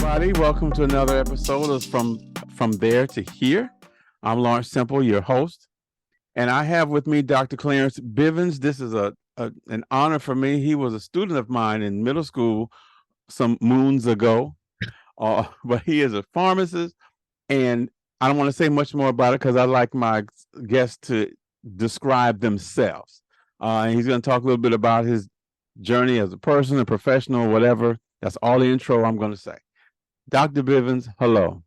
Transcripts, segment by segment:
everybody. Welcome to another episode of From There to Here. I'm Lawrence Temple, your host, and I have with me Dr. Clarence Bivens. This is an honor for me. He was a student of mine in middle school some moons ago, but he is a pharmacist, and I don't want to say much more about it because I like my guests to describe themselves. And he's going to talk a little bit about his journey as a person, a professional, whatever. That's all the intro I'm going to say. Dr. Bivens, hello.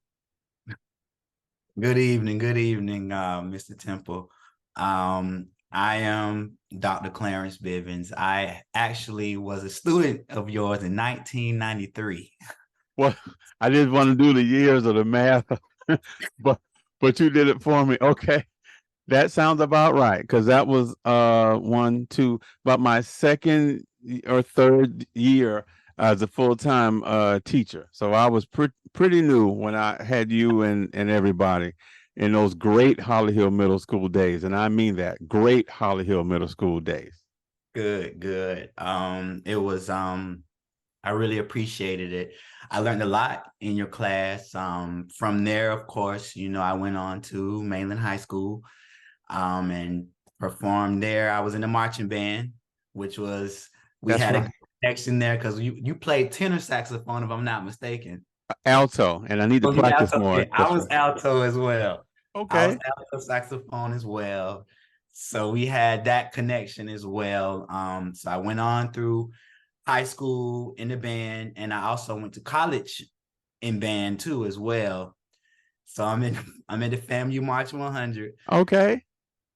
Good evening, Mr. Temple. I am Dr. Clarence Bivens. I actually was a student of yours in 1993. Well, I didn't want to do the years or the math, but you did it for me. Okay, that sounds about right because that was about my second or third year as a full-time teacher. So I was pretty new when I had you and everybody in those great Holly Hill Middle School days, and I mean that, great Holly Hill Middle School days. Good. It was I really appreciated it. I learned a lot in your class. From there, of course, I went on to Mainland High School, and performed there. I was in the marching band, which was we That's had right. a connection there because you played tenor saxophone, if I'm not mistaken. Alto, and I need to Oh, you practice alto? more. Yeah, I That's was right. alto as well. I was Okay. alto saxophone as well. So we had that connection as well. So I went on through high school in the band, and I also went to college in band too as well. So I'm in the FAMU March 100. Okay.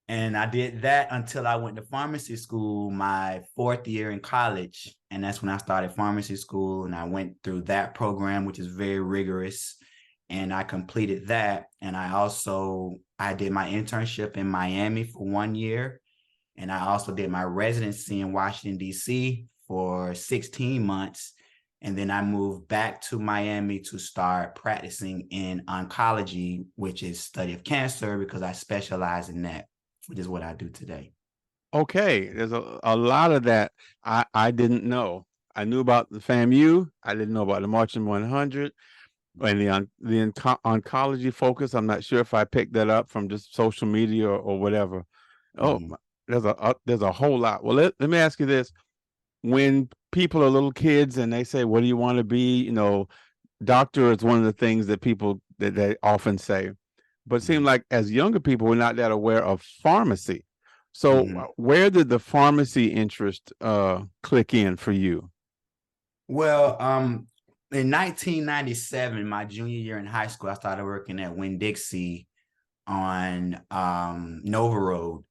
And I did that until I went to pharmacy school my fourth year in college. And that's when I started pharmacy school. And I went through that program, which is very rigorous. And I completed that. And I did my internship in Miami for 1 year. And I also did my residency in Washington, D.C. for 16 months. And then I moved back to Miami to start practicing in oncology, which is study of cancer, because I specialize in that, which is what I do today. Okay. There's a lot of that I didn't know. I knew about the FAMU. I didn't know about the Marching 100 and the oncology focus. I'm not sure if I picked that up from just social media or whatever. Oh, Mhm. there's a whole lot. Well, let me ask you this. When people are little kids and they say, what do you want to be? Doctor is one of the things that people that they often say. But it seems Mhm. like as younger people, we're not that aware of pharmacy. So Mhm. where did the pharmacy interest click in for you? Well, in 1997, my junior year in high school, I started working at Winn-Dixie on Nova Road.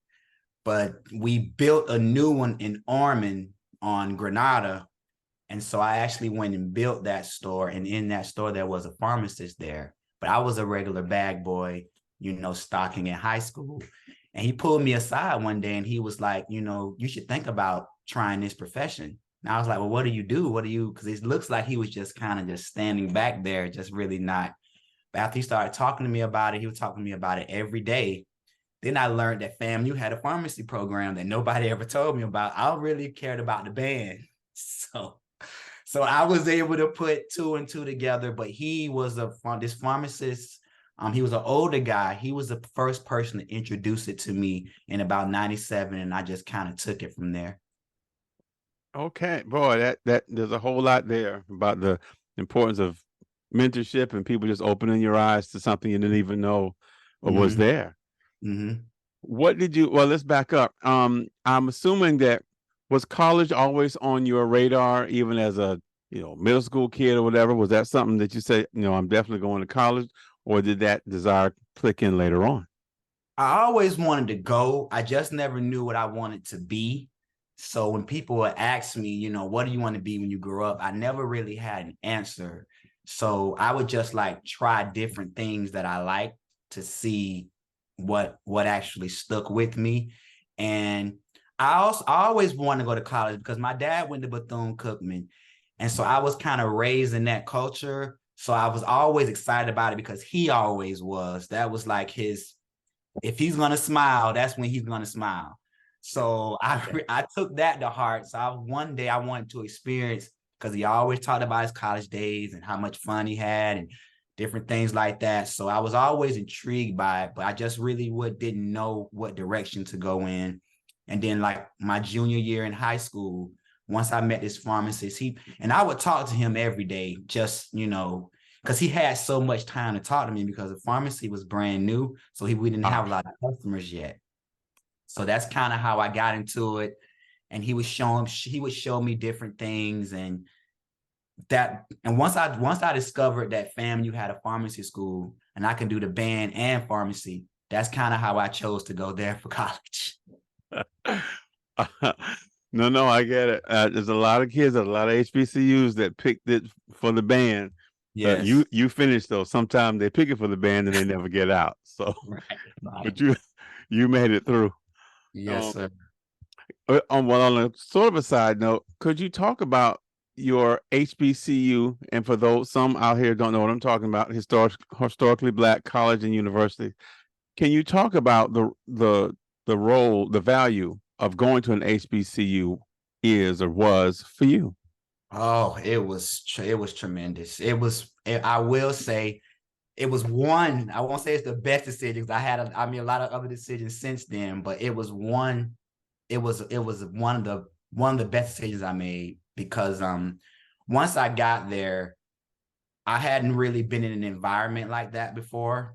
But we built a new one in Ormond on Granada. And so I actually went and built that store. And in that store, there was a pharmacist there. But I was a regular bag boy, stocking in high school. And he pulled me aside one day and he was like, you should think about trying this profession. And I was like, well, what do you do? What do you, because it looks like he was just kind of just standing back there, just really not. But after he started talking to me about it, he was talking to me about it every day. Then I learned that FAMU had a pharmacy program that nobody ever told me about. I really cared about the band. So I was able to put two and two together, but he was this pharmacist. He was an older guy. He was the first person to introduce it to me in about 97. And I just kind of took it from there. Okay, boy, that there's a whole lot there about the importance of mentorship and people just opening your eyes to something you didn't even know was Mm-hmm. there. Mm-hmm. What did you, well, let's back up. I'm assuming that was college always on your radar, even as a, middle school kid or whatever? Was that something that you say, I'm definitely going to college, or did that desire click in later on? I always wanted to go. I just never knew what I wanted to be. So when people would ask me, what do you want to be when you grow up? I never really had an answer. So I would just like try different things that I like to see what actually stuck with me. And I always wanted to go to college because my dad went to Bethune-Cookman. And so I was kind of raised in that culture. So I was always excited about it because he always was. That was like his, if he's gonna smile, that's when he's gonna smile. So I took that to heart. So one day I wanted to experience because he always talked about his college days and how much fun he had and different things like that. So I was always intrigued by it, but I just really didn't know what direction to go in. And then like my junior year in high school, once I met this pharmacist, and I would talk to him every day, just, because he had so much time to talk to me because the pharmacy was brand new. So we didn't have a lot of customers yet. So that's kind of how I got into it. And he would show me different things. And once I discovered that FAMU had a pharmacy school and I can do the band and pharmacy, that's kind of how I chose to go there for college. No, I get it. There's a lot of kids at a lot of HBCUs that picked it for the band. Yes. You finished though. Sometimes they pick it for the band and they never get out. So, Right. but you made it through. Yes, sir. On a sort of a side note, could you talk about your HBCU? And for some out here don't know what I'm talking about, historically Black college and university. Can you talk about the role, the value of going to an HBCU is or was for you? Oh, it was tremendous. I will say it was one. I won't say it's the best decisions. I made a lot of other decisions since then, but it was one. It was one of the best decisions I made because once I got there, I hadn't really been in an environment like that before.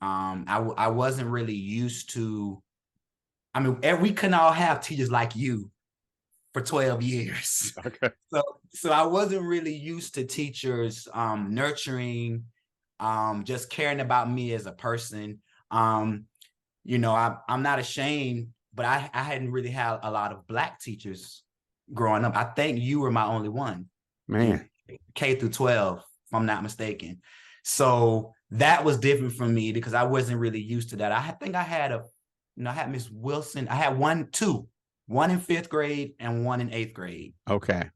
I wasn't really used to. I mean, we couldn't all have teachers like you for 12 years. Okay. So I wasn't really used to teachers nurturing, just caring about me as a person. I'm not ashamed, but I hadn't really had a lot of Black teachers growing up. I think you were my only one Man. in K through 12, if I'm not mistaken. So that was different for me because I wasn't really used to that. I think I had I had Miss Wilson. I had one in 5th grade and one in 8th grade. Okay.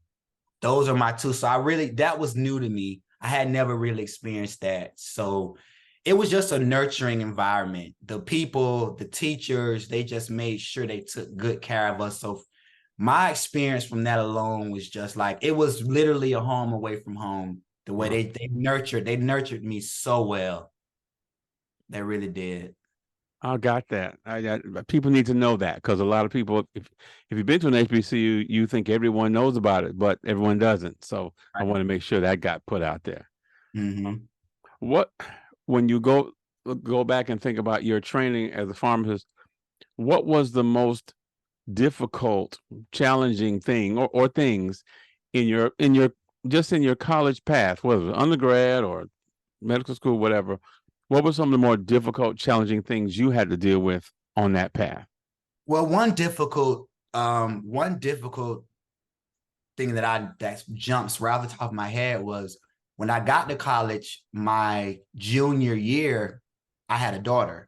Those are my two. So that was new to me. I had never really experienced that. So it was just a nurturing environment. The people, the teachers, they just made sure they took good care of us. So my experience from that alone was just like, it was literally a home away from home. The way they nurtured me so well. They really did. I got that. People need to know that because a lot of people, if you've been to an HBCU, you think everyone knows about it, but everyone doesn't. So I want to make sure that got put out there. Mm-hmm. When you go back and think about your training as a pharmacist, what was the most difficult, challenging thing or things in your college path, whether it was undergrad or medical school, whatever? What were some of the more difficult, challenging things you had to deal with on that path? Well, one difficult thing that jumps right off the top of my head was when I got to college, my junior year, I had a daughter.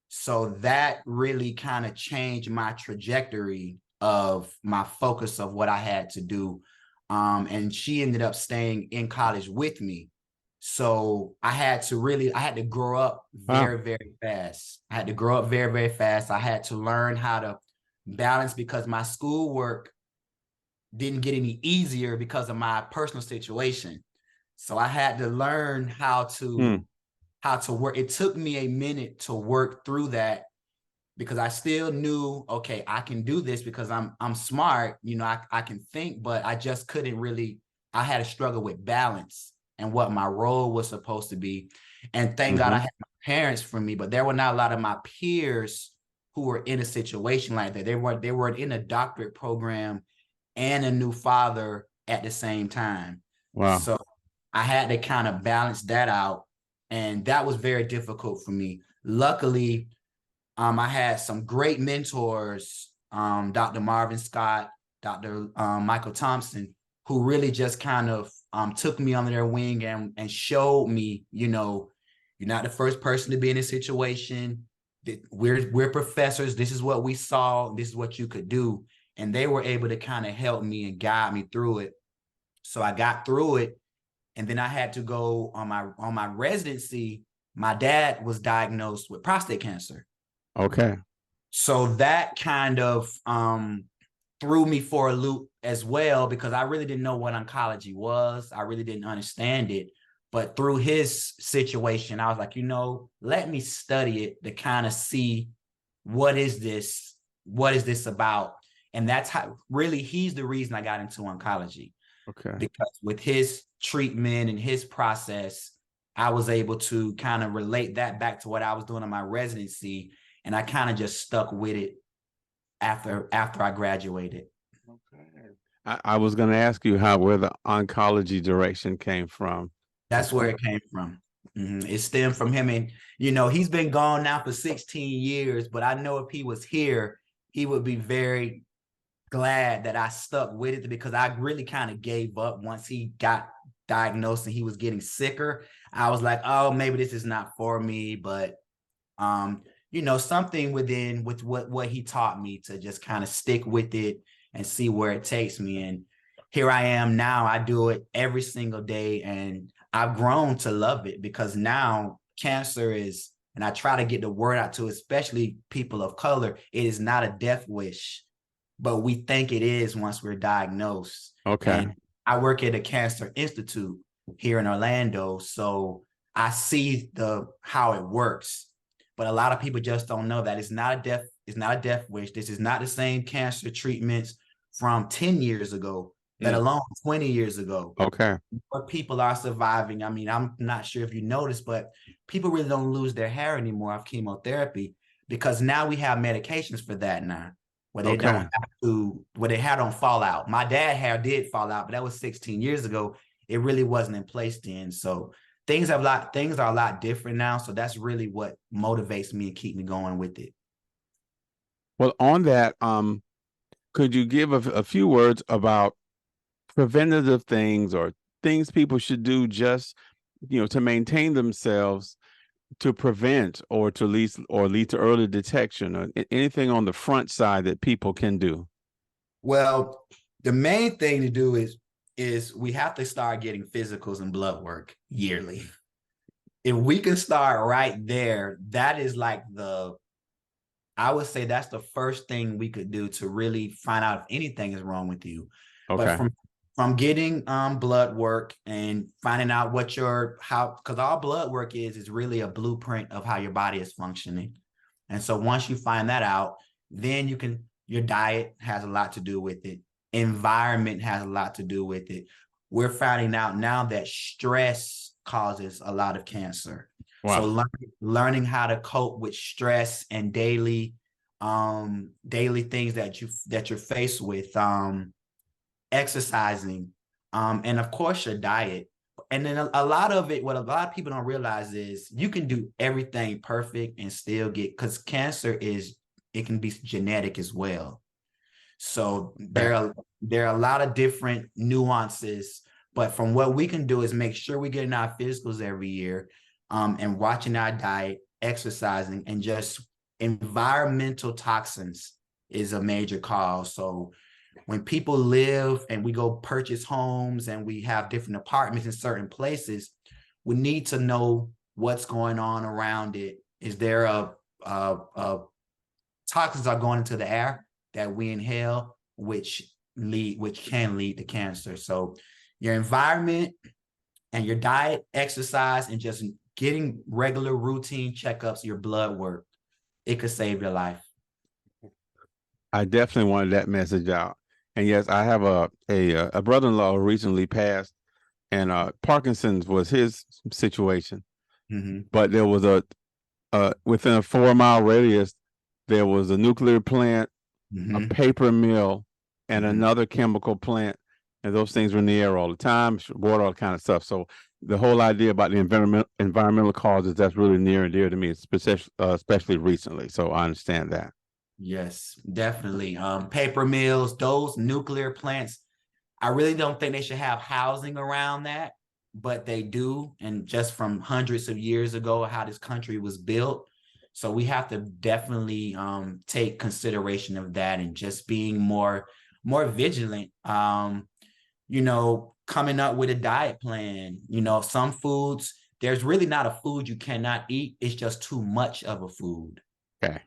So that really kind of changed my trajectory of my focus of what I had to do. And she ended up staying in college with me. So I had to grow up very, very fast. I had to grow up very, very fast. I had to learn how to balance because my schoolwork didn't get any easier because of my personal situation. So I had to learn how to work. It took me a minute to work through that because I still knew, okay, I can do this because I'm smart, I can think, but I just couldn't really. I had a struggle with balance and what my role was supposed to be. And thank God I had my parents for me, but there were not a lot of my peers who were in a situation like that. They were in a doctorate program and a new father at the same time. Wow. So I had to kind of balance that out. And that was very difficult for me. Luckily, I had some great mentors, Dr. Marvin Scott, Dr. Michael Thompson, who really just kind of took me under their wing and showed me, you're not the first person to be in a situation. We're professors. This is what we saw. This is what you could do. And they were able to kind of help me and guide me through it. So I got through it. And then I had to go on my residency. My dad was diagnosed with prostate cancer. Okay. So that kind of threw me for a loop as well, because I really didn't know what oncology was. I really didn't understand it. But through his situation, I was like, let me study it to kind of see what is this? What is this about? And that's how really he's the reason I got into oncology. Okay. Because with his treatment and his process, I was able to kind of relate that back to what I was doing in my residency. And I kind of just stuck with it after I graduated. Okay. I was going to ask you where the oncology direction came from. That's where it came from. It stemmed from him. And, he's been gone now for 16 years, but I know if he was here, he would be very glad that I stuck with it, because I really kind of gave up once he got diagnosed and he was getting sicker. I was like, oh, maybe this is not for me, but something with what he taught me to just kind of stick with it and see where it takes me. And here I am now. I do it every single day, and I've grown to love it, because now cancer is, and I try to get the word out to especially people of color, it is not a death wish, but we think it is once we're diagnosed. Okay. And I work at a cancer institute here in Orlando, so I see how it works. But a lot of people just don't know that it's not a death wish. This is not the same cancer treatments from 10 years ago, let alone 20 years ago. Okay. But people are surviving. I mean, I'm not sure if you noticed, but people really don't lose their hair anymore of chemotherapy, because now we have medications for that now, where they don't have to, where their hair don't fall out. My dad's hair did fall out, but that was 16 years ago. It really wasn't in place then. So things are a lot different now. So that's really what motivates me and keep me going with it. Well, on that, could you give a few words about preventative things or things people should do just, to maintain themselves, to prevent or to lead to early detection, or anything on the front side that people can do? Well, the main thing to do is we have to start getting physicals and blood work yearly. If we can start right there, that is like I would say that's the first thing we could do to really find out if anything is wrong with you. Okay. But from getting blood work and finding out because all blood work is really a blueprint of how your body is functioning. And so once you find that out, then your diet has a lot to do with it. Environment has a lot to do with it. We're finding out now that stress causes a lot of cancer. Wow. So learning how to cope with stress and daily things that you're faced with, exercising, and of course your diet. And then a lot of it, what a lot of people don't realize is you can do everything perfect and still because cancer it can be genetic as well. So there are a lot of different nuances, but from what we can do is make sure we're getting our physicals every year, and watching our diet, exercising, and just environmental toxins is a major cause. So when people live and we go purchase homes and we have different apartments in certain places, we need to know what's going on around it. Is there toxins are going into the air that we inhale, which can lead to cancer. So your environment and your diet, exercise, and just getting regular routine checkups, your blood work, it could save your life. I definitely wanted that message out. And yes, I have a brother-in-law who recently passed, and Parkinson's was his situation. But there was within a 4-mile radius, there was a nuclear plant, a paper mill, and another chemical plant. And those things were in the air all the time, water, all kind of stuff. So the whole idea about the environmental causes, that's really near and dear to me, especially recently. So I understand that. Yes, definitely. Paper mills, those nuclear plants, I really don't think they should have housing around that, but they do. And just from hundreds of years ago, how this country was built. So we have to definitely take consideration of that, and just being more vigilant. Coming up with a diet plan. Some foods, there's really not a food you cannot eat. It's just too much of a food. Okay.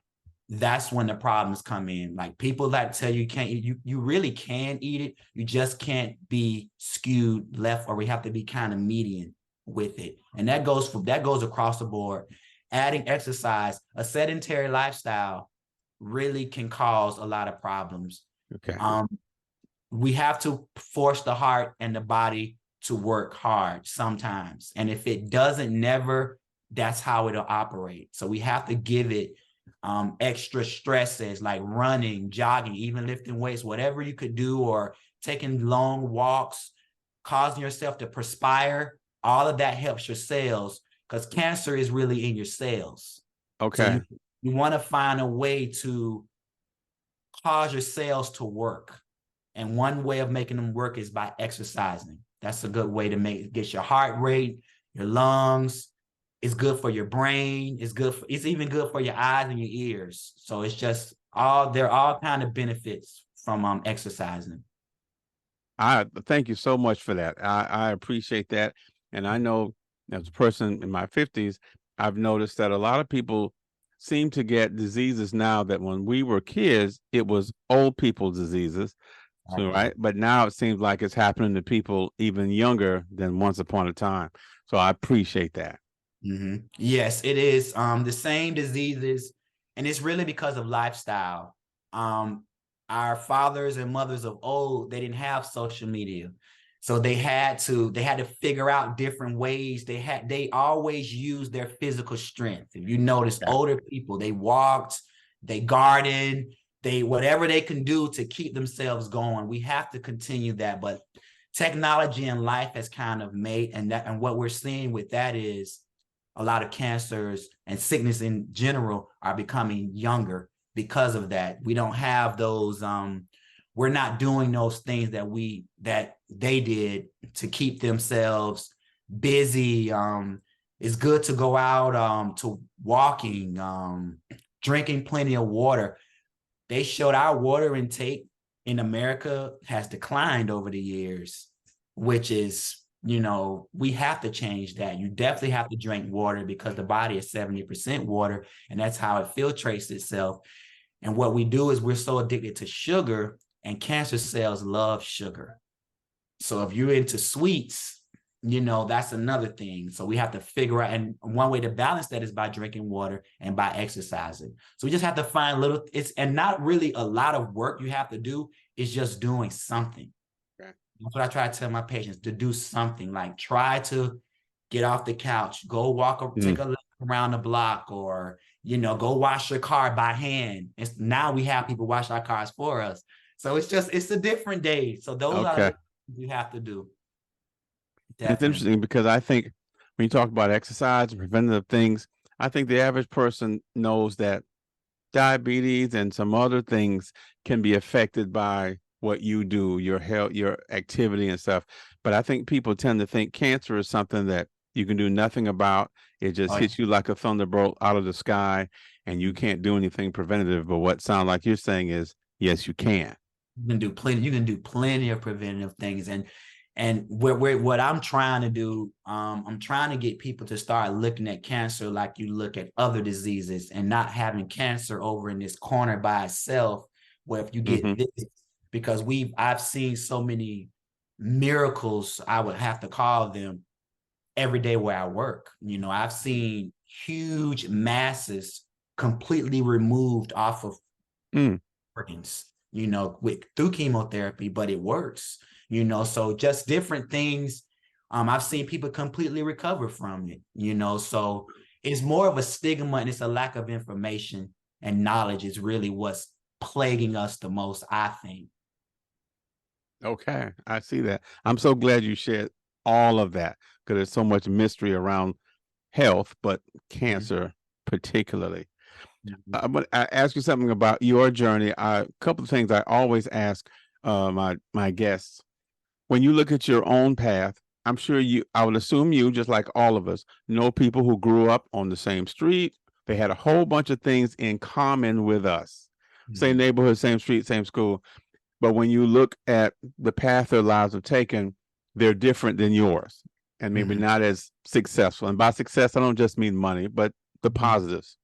that's when the problems come in. Like people that tell you can't eat, you really can eat it. You just can't be skewed left, or we have to be kind of median with it. And that goes across the board. Adding exercise, a sedentary lifestyle really can cause a lot of problems. Okay. We have to force the heart and the body to work hard sometimes. And if it doesn't, never, that's how it'll operate. So we have to give it extra stresses like running, jogging, even lifting weights, whatever you could do, or taking long walks, causing yourself to perspire. All of that helps your cells, because cancer is really in your cells. Okay. So you want to find a way to cause your cells to work. And one way of making them work is by exercising. That's a good way to get your heart rate, your lungs. It's good for your brain. It's even good for your eyes and your ears. So it's just there are all kind of benefits from exercising. I thank you so much for that. I appreciate that. And I know as a person in my 50s, I've noticed that a lot of people seem to get diseases now that when we were kids, it was old people diseases. So, right. But now it seems like it's happening to people even younger than once upon a time. So I appreciate that. Mm-hmm. Yes, it is the same diseases, and it's really because of lifestyle. Our fathers and mothers of old, they didn't have social media, so they had to figure out different ways. They always used their physical strength. If you notice, older people, they walked, they gardened, they whatever they can do to keep themselves going. We have to continue that, but technology and life has kind of made, and what we're seeing with that is a lot of cancers and sickness in general are becoming younger because of that. We don't have those, we're not doing those things that they did to keep themselves busy. It's good to go out to walking, drinking plenty of water. They showed our water intake in America has declined over the years, which is, we have to change that. You definitely have to drink water, because the body is 70% water, and that's how it filtrates itself. And what we do is we're so addicted to sugar, and cancer cells love sugar. So if you're into sweets, that's another thing. So we have to figure out, and one way to balance that is by drinking water and by exercising. So we just have to find and not really a lot of work you have to do. It's just doing something. That's what I try to tell my patients, to do something. Like, try to get off the couch, go walk, take a look around the block, or, go wash your car by hand. Now we have people wash our cars for us. So it's a different day. So those are the things you have to do. Definitely. It's interesting because I think when you talk about exercise and preventative things, I think the average person knows that diabetes and some other things can be affected by what you do, your health, your activity and stuff. But I think people tend to think cancer is something that you can do nothing about. It just hits you like a thunderbolt out of the sky, and you can't do anything preventative. But what sounds like you're saying is, yes, you can. You can do plenty. You can do plenty of preventative things, and what I'm trying to do, I'm trying to get people to start looking at cancer like you look at other diseases, and not having cancer over in this corner by itself, where if you get this, because I've seen so many miracles, I would have to call them, every day where I work. I've seen huge masses completely removed off of organs, through chemotherapy, but it works, so just different things. I've seen people completely recover from it, so it's more of a stigma, and it's a lack of information and knowledge is really what's plaguing us the most, I think. Okay, I see that. I'm so glad you shared all of that, because there's so much mystery around health, but cancer particularly. I'm going to ask you something about your journey. A couple of things I always ask my guests. When you look at your own path, I'm sure I would assume you, just like all of us, know people who grew up on the same street. They had a whole bunch of things in common with us. Same neighborhood, same street, same school. But when you look at the path their lives have taken, they're different than yours, and maybe not as successful. And by success, I don't just mean money, but the positives.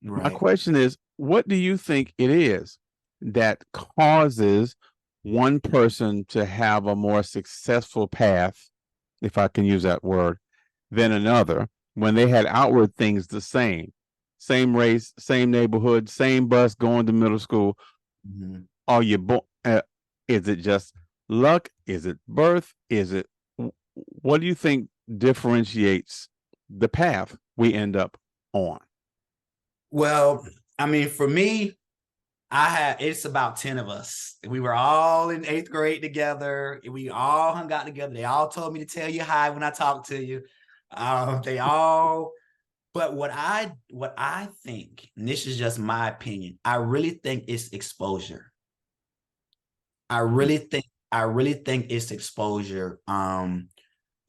My question is, what do you think it is that causes one person to have a more successful path, if I can use that word, than another when they had outward things the same? Same race, same neighborhood, same bus going to middle school. Mhm. Are you born? Is it just luck? Is it birth? Is it what do you think differentiates the path we end up on? Well, I mean, for me, it's about 10 of us. We were all in eighth grade together. We all hung out together. They all told me to tell you hi when I talk to you. They all, but what I think, and this is just my opinion, I really think it's exposure. I really think I really think it's exposure.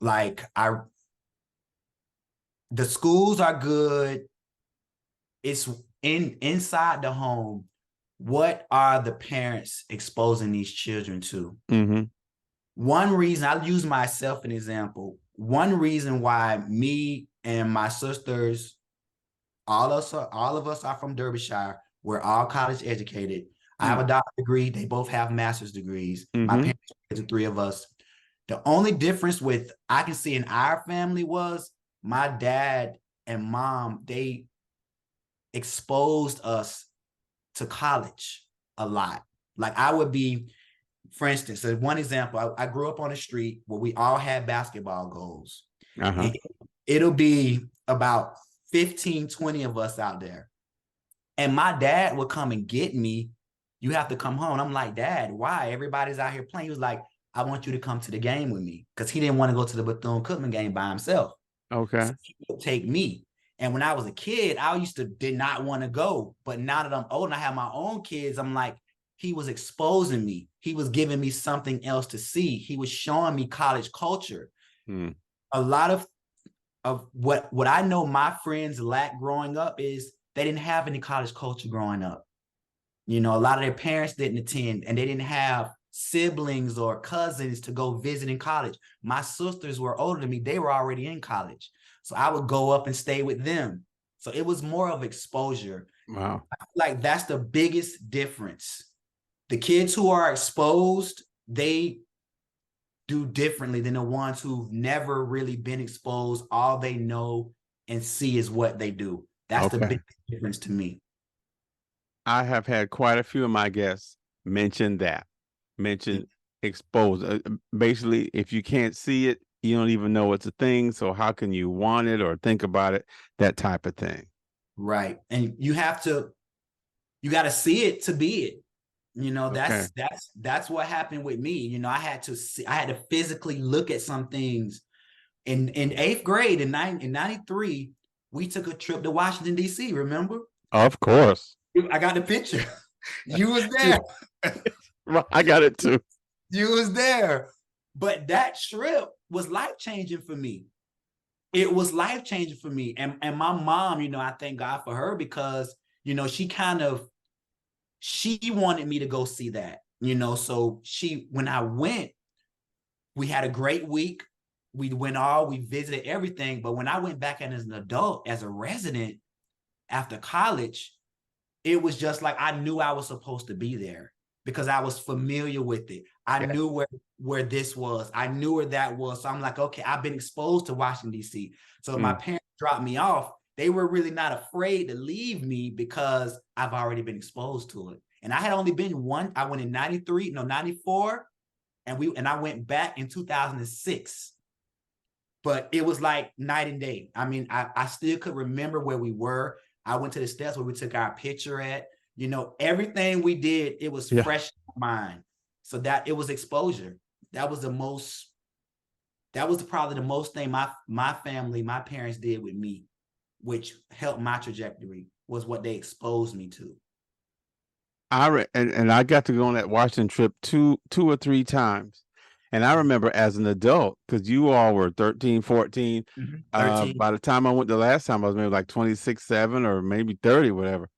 Like the schools are good. It's inside the home. What are the parents exposing these children to? Mm-hmm. One reason, I'll use myself an example. One reason why me and my sisters, all of us are from Derbyshire. We're all college educated. I have a doctorate degree. They both have master's degrees. My Mm-hmm. parents, the three of us. The only difference with I can see in our family was my dad and mom, they exposed us to college a lot. Like I would be, for instance, so one example, I grew up on a street where we all had basketball goals. Uh-huh. And it'll be about 15, 20 of us out there. And my dad would come and get me. You have to come home. I'm like, Dad, why? Everybody's out here playing. He was like, I want you to come to the game with me. Because he didn't want to go to the Bethune-Cookman game by himself. So Okay. he would take me. And when I was a kid, I did not want to go. But now that I'm old and I have my own kids, I'm like, he was exposing me. He was giving me something else to see. He was showing me college culture. Mm. A lot of what I know my friends lacked growing up is they didn't have any college culture growing up. You know, a lot of their parents didn't attend and they didn't have siblings or cousins to go visit in college. My sisters were older than me. They were already in college. So I would go up and stay with them. So it was more of exposure. Wow. I feel like that's the biggest difference. The kids who are exposed, they do differently than the ones who've never really been exposed. All they know and see is what they do. That's the Okay. big difference to me. I have had quite a few of my guests mention expose. Basically, if you can't see it, you don't even know it's a thing. So how can you want it or think about it? That type of thing. Right. And you got to see it to be it. You know, Okay. that's what happened with me. You know, I had to physically look at some things. In eighth grade in 93, we took a trip to Washington, D.C. Remember? Of course. I got the picture. You was there. I got it too. You was there. But that trip was life-changing for me. It was life-changing for me. And my mom, you know, I thank God for her because, you know, she wanted me to go see that, you know. So when I went, we had a great week. We visited everything. But when I went back as an adult, as a resident after college, it was just like I knew I was supposed to be there because I was familiar with it. I knew where this was. I knew where that was. So I'm like, okay, I've been exposed to Washington, D.C. So if my parents dropped me off, they were really not afraid to leave me because I've already been exposed to it. And I had only been I went in 94, and I went back in 2006. But it was like night and day. I mean, I still could remember where we were. I went to the steps where we took our picture at. You know, everything we did, it was fresh in my mind. So that it was exposure. That was probably the most thing my family, my parents did with me, which helped my trajectory, was what they exposed me to. And I got to go on that Washington trip two or three times. And I remember as an adult, because you all were 13, 14. 13. By the time I went the last time, I was maybe like 26, 7, or maybe 30, whatever.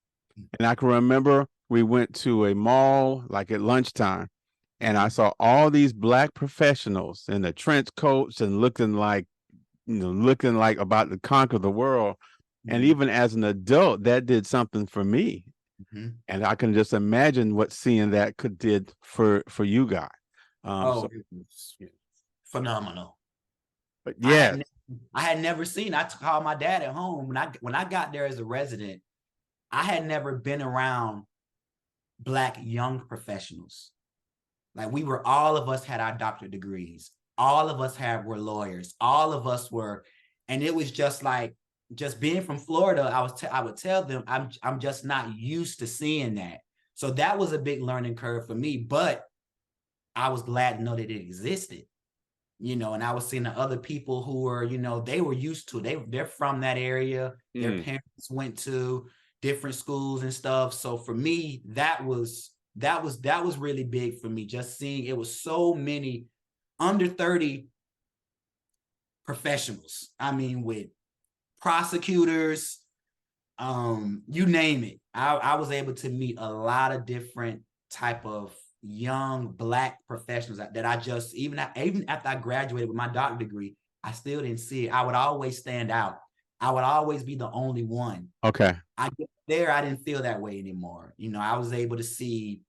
And I can remember we went to a mall like at lunchtime, and I saw all these black professionals in the trench coats and looking like about to conquer the world. And even as an adult, that did something for me. And I can just imagine what seeing that could did for you guys. It was phenomenal. But yeah, I had never seen. I called my dad at home when I got there as a resident. I had never been around Black young professionals. Like all of us had our doctorate degrees. All of us were lawyers. All of us were, and it was just like, just being from Florida, I would tell them I'm just not used to seeing that. So that was a big learning curve for me, but I was glad to know that it existed, and I was seeing the other people who were, they were used to it. They're from that area. Their parents went to different schools and stuff. So for me, that was really big for me. Just seeing it was so many under 30 professionals. I mean, with prosecutors, you name it. I was able to meet a lot of different type of young Black professionals that I just, even after I graduated with my doctorate degree, I still didn't see it. I would always stand out. I would always be the only one. Okay. I didn't feel that way anymore. I was able to see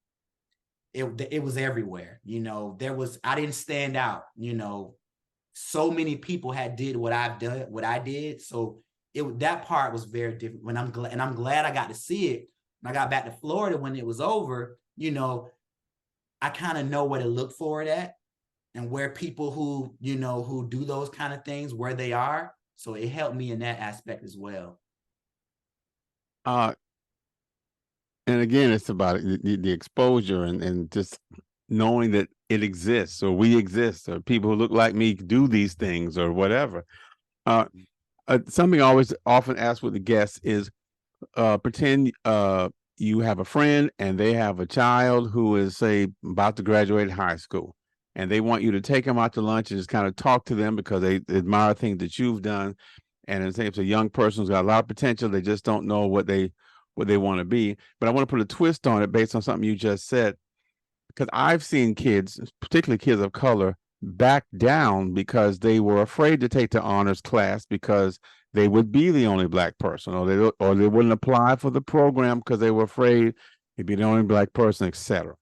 it was everywhere. I didn't stand out. So many people had did what I've done, what I did. So that part was very different. I'm glad I got to see it. When I got back to Florida, when it was over, I kind of know where to look for it at, and where people who do those kind of things, where they are. So it helped me in that aspect as well. And again, it's about the exposure and just knowing that it exists, or we exist, or people who look like me do these things, or whatever. Something I always often ask with the guests is, pretend you have a friend and they have a child who is, say, about to graduate high school, and they want you to take them out to lunch and just kind of talk to them because they admire things that you've done. And it's a young person who's got a lot of potential. They just don't know what they want to be. But I want to put a twist on it based on something you just said, because I've seen kids, particularly kids of color, back down because they were afraid to take the honors class because they would be the only Black person, or they wouldn't apply for the program because they were afraid they'd be the only Black person, etc.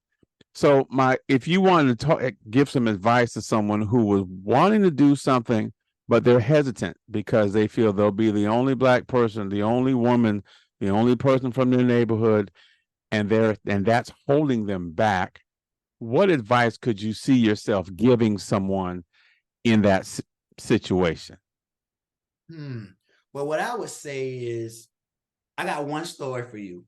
So if you wanted to give some advice to someone who was wanting to do something, but they're hesitant because they feel they'll be the only Black person, the only woman, the only person from their neighborhood, and that's holding them back, what advice could you see yourself giving someone in that situation? Well, what I would say is, I got one story for you.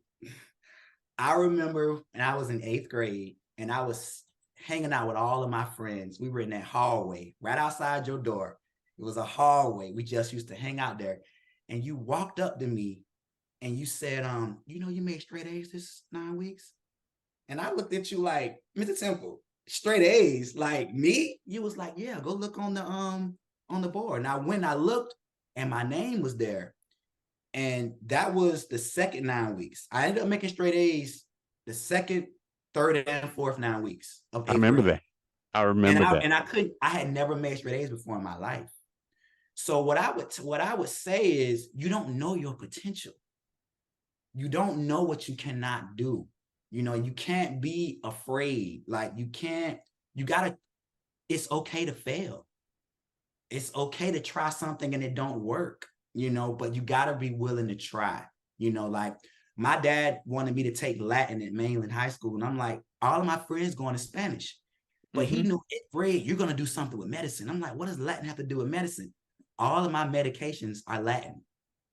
I remember when I was in 8th grade and I was hanging out with all of my friends. We were in that hallway right outside your door. It was a hallway. We just used to hang out there. And you walked up to me and you said, you made straight A's this 9 weeks. And I looked at you like, Mr. Temple, straight A's, like me? You was like, yeah, go look on the board. Now, when I looked and my name was there, and that was the second 9 weeks. I ended up making straight A's the second, third, and fourth 9 weeks of 8th grade. I remember that. And I had never made straight A's before in my life. So what I would say is, you don't know your potential. You don't know what you cannot do. You can't be afraid. Like it's okay to fail. It's okay to try something and it don't work, but you gotta be willing to try. Like my dad wanted me to take Latin at Mainland High School. And I'm like, all of my friends going to Spanish. But he knew 8th grade, you're gonna do something with medicine. I'm like, what does Latin have to do with medicine? All of my medications are Latin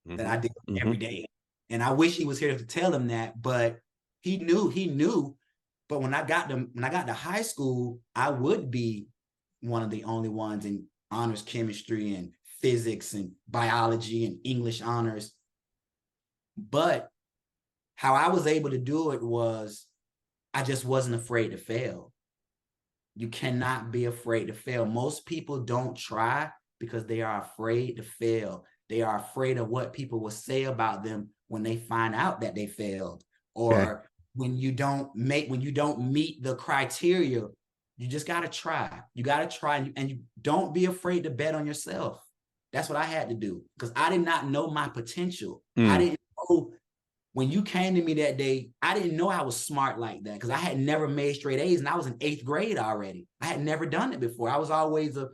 that I did every day. And I wish he was here to tell him that, but he knew. But when I got to high school, I would be one of the only ones in honors chemistry and physics and biology and English honors. But how I was able to do it was, I just wasn't afraid to fail. You cannot be afraid to fail. Most people don't try because they are afraid to fail. They are afraid of what people will say about them when they find out that they failed, or when you don't meet the criteria. You just got to try. You got to try, and you don't be afraid to bet on yourself. That's what I had to do, because I did not know my potential. I didn't know when you came to me that day, I didn't know I was smart like that because I had never made straight A's and I was in 8th grade already. I had never done it before. I was always a,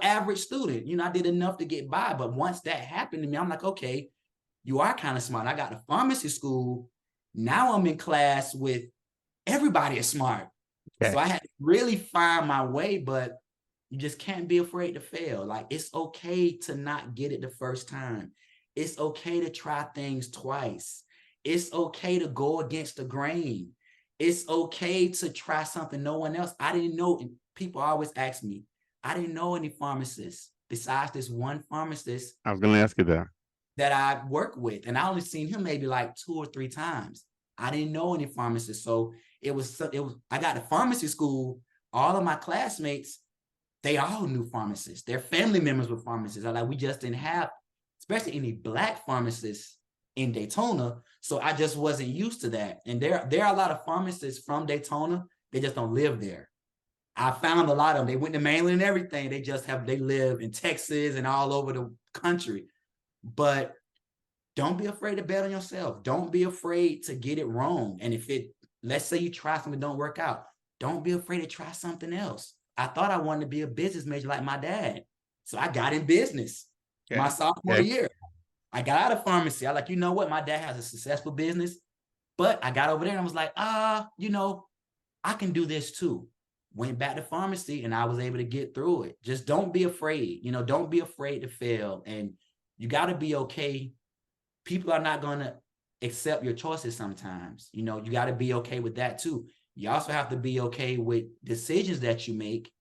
average student. I did enough to get by. But once that happened to me, I'm like, okay, you are kind of smart. I got to pharmacy school. Now I'm in class with everybody is smart. Okay. So I had to really find my way, but you just can't be afraid to fail. Like, it's okay to not get it the first time. It's okay to try things twice. It's okay to go against the grain. It's okay to try something no one else. I didn't know, and people always ask me, I didn't know any pharmacists besides this one pharmacist. I was going to ask you that I work with, and I only seen him maybe like 2 or 3 times. I didn't know any pharmacists, so it was. I got to pharmacy school. All of my classmates, they all knew pharmacists. Their family members were pharmacists. We just didn't have, especially any Black pharmacists in Daytona. So I just wasn't used to that. And there are a lot of pharmacists from Daytona. They just don't live there. I found a lot of them. They went to mainland and everything. They live in Texas and all over the country. But don't be afraid to bet on yourself. Don't be afraid to get it wrong. And let's say you try something, don't work out, don't be afraid to try something else. I thought I wanted to be a business major like my dad. So I got in business my sophomore year. I got out of pharmacy. I like, you know what? My dad has a successful business, but I got over there and I was like, I can do this too. Went back to pharmacy and I was able to get through it. Just don't be afraid. Don't be afraid to fail. And you got to be okay. People are not going to accept your choices sometimes. You got to be okay with that too. You also have to be okay with decisions that you make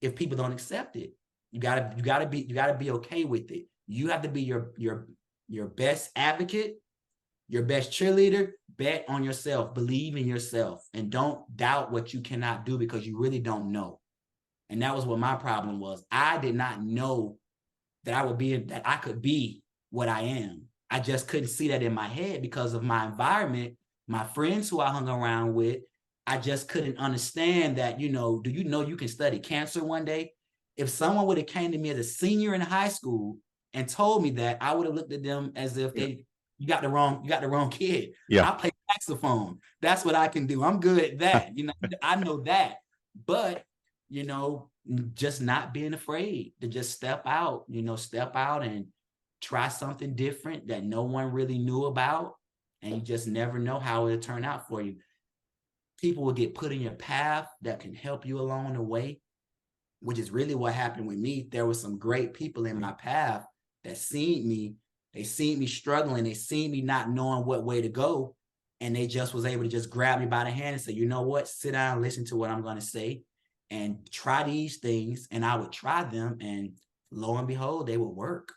if people don't accept it. You got to be okay with it. You have to be your best advocate, your best cheerleader. Bet on yourself, believe in yourself, and don't doubt what you cannot do because you really don't know. And that was what my problem was. I did not know that I could be what I am. I just couldn't see that in my head because of my environment, my friends who I hung around with. I just couldn't understand that, do you know you can study cancer one day? If someone would have came to me as a senior in high school and told me that, I would have looked at them as if you got the wrong kid. Yeah. I play saxophone. That's what I can do. I'm good at that. I know that. But, just not being afraid to just step out and try something different that no one really knew about. And you just never know how it'll turn out for you. People will get put in your path that can help you along the way, which is really what happened with me. There were some great people in my path that seen me. They seen me struggling. They seen me not knowing what way to go. And they just was able to just grab me by the hand and say, you know what, sit down, listen to what I'm going to say and try these things. And I would try them, and lo and behold, they would work.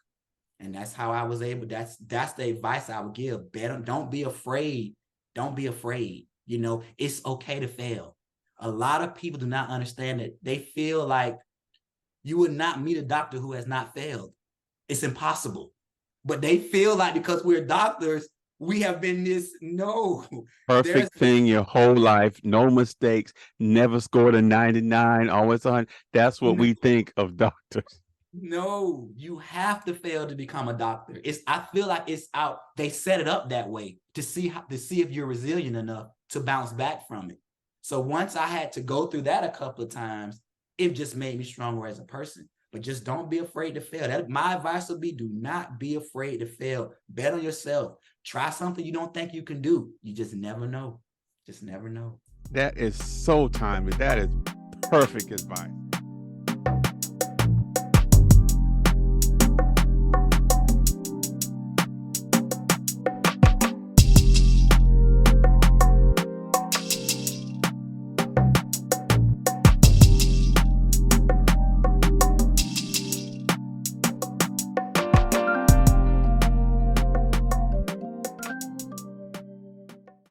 And that's how I was able, that's the advice I would give. Don't be afraid. Don't be afraid. It's okay to fail. A lot of people do not understand that. They feel like you would not meet a doctor who has not failed. It's impossible. But they feel like because we're doctors, we have been perfect thing your whole life, no mistakes, never scored a 99, always 100. That's what we think of doctors. No, you have to fail to become a doctor. I feel like it's out. They set it up that way to see if you're resilient enough to bounce back from it. So once I had to go through that a couple of times, it just made me stronger as a person. But just don't be afraid to fail. My advice would be, do not be afraid to fail. Bet on yourself. Try something you don't think you can do. You just never know. Just never know. That is so timely. That is perfect advice.